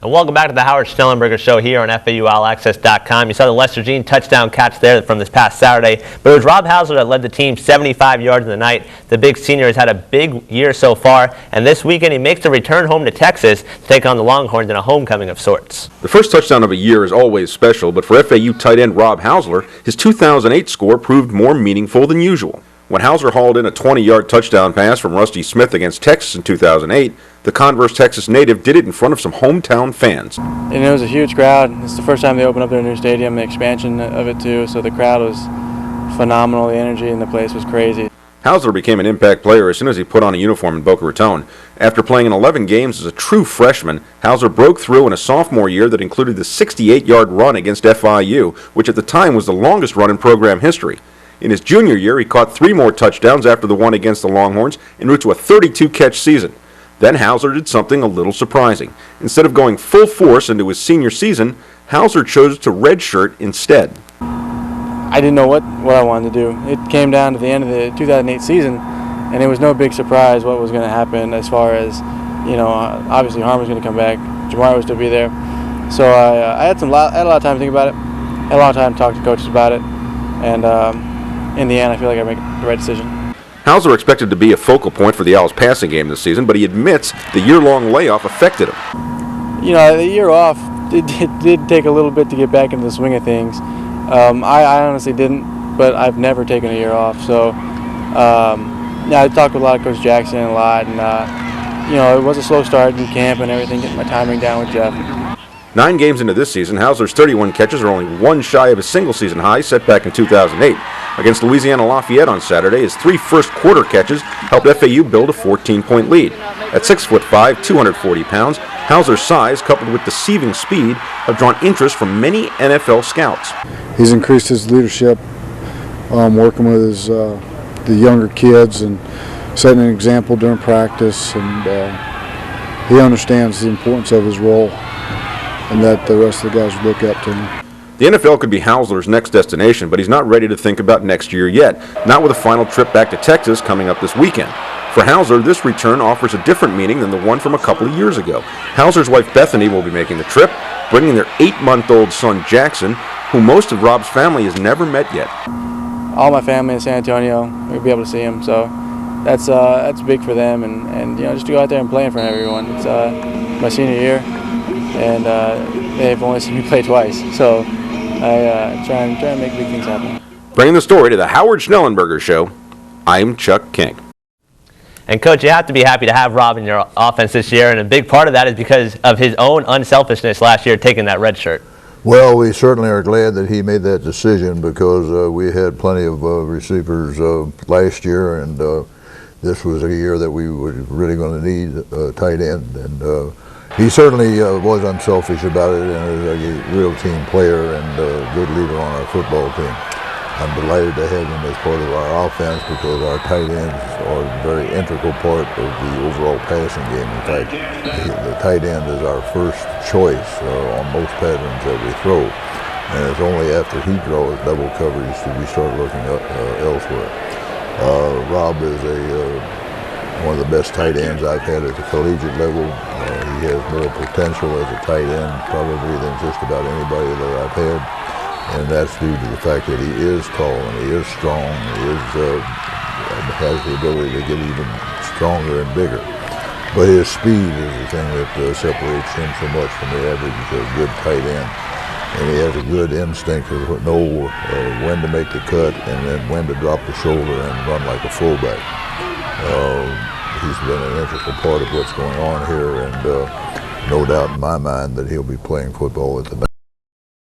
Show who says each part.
Speaker 1: And welcome back to the Howard Schnellenberger Show here on FAUAllAccess.com. You saw the Lester Jean touchdown catch there from this past Saturday, but it was Rob Housler that led the team 75 yards in the night. The big senior has had a big year so far, and this weekend he makes a return home to Texas to take on the Longhorns in a homecoming of sorts.
Speaker 2: The first touchdown of a year is always special, but for FAU tight end Rob Housler, his 2008 score proved more meaningful than usual. When Housler hauled in a 20-yard touchdown pass from Rusty Smith against Texas in 2008, the Converse, Texas native did it in front of some hometown fans.
Speaker 3: And it was a huge crowd. It's the first time they opened up their new stadium, the expansion of it too, so the crowd was phenomenal. The energy in the place was crazy.
Speaker 2: Housler became an impact player as soon as he put on a uniform in Boca Raton. After playing in 11 games as a true freshman, Housler broke through in a sophomore year that included the 68-yard run against FIU, which at the time was the longest run in program history. In his junior year, he caught 3 more touchdowns after the one against the Longhorns, en route to a 32-catch season. Then Housler did something a little surprising. Instead of going full force into his senior season, Housler chose to redshirt instead.
Speaker 3: I didn't know what I wanted to do. It came down to the end of the 2008 season, and it was no big surprise what was going to happen as far as, obviously Harmon was going to come back, Jamar was to be there. So I had a lot of time to think about it, had a lot of time to talk to coaches about it, and in the end I feel like I made the right decision.
Speaker 2: Housler expected to be a focal point for the Owls' passing game this season, but he admits the year-long layoff affected him.
Speaker 3: The year off, it did take a little bit to get back into the swing of things. I honestly didn't, but I've never taken a year off. So, I talked with a lot of Coach Jackson a lot, and, it was a slow start in camp and everything, getting my timing down with Jeff.
Speaker 2: 9 games into this season, Housler's 31 catches are only one shy of his single-season high set back in 2008. Against Louisiana Lafayette on Saturday, his 3 first-quarter catches helped FAU build a 14-point lead. At 6'5", 240 pounds, Housler's size, coupled with deceiving speed, have drawn interest from many NFL scouts.
Speaker 4: He's increased his leadership, working with the younger kids and setting an example during practice, and he understands the importance of his role and that the rest of the guys look up to him.
Speaker 2: The NFL could be Housler's next destination, but he's not ready to think about next year yet, not with a final trip back to Texas coming up this weekend. For Housler, this return offers a different meaning than the one from a couple of years ago. Housler's wife Bethany will be making the trip, bringing their 8-month-old son Jackson, who most of Rob's family has never met yet.
Speaker 3: All my family in San Antonio, we'll be able to see him, so that's big for them, and just to go out there and play in front of everyone. It's my senior year, and they've only seen me play twice, so I try and make big things happen.
Speaker 2: Bringing the story to the Howard Schnellenberger Show, I'm Chuck King.
Speaker 1: And Coach, you have to be happy to have Rob in your offense this year, and a big part of that is because of his own unselfishness last year taking that red shirt.
Speaker 5: Well, we certainly are glad that he made that decision because we had plenty of receivers last year, and this was a year that we were really going to need a tight end. And he certainly was unselfish about it and is a real team player and a good leader on our football team. I'm delighted to have him as part of our offense because our tight ends are a very integral part of the overall passing game. In fact, the tight end is our first choice on most patterns that we throw. And it's only after he draws double coverage that we start looking elsewhere. Rob is one of the best tight ends I've had at the collegiate level. He has more potential as a tight end probably than just about anybody that I've had. And that's due to the fact that he is tall and he is strong. He has the ability to get even stronger and bigger. But his speed is the thing that separates him so much from the average good tight end. And he has a good instinct to know when to make the cut and then when to drop the shoulder and run like a fullback. He's been an integral part of what's going on here, and no doubt in my mind that he'll be playing football at the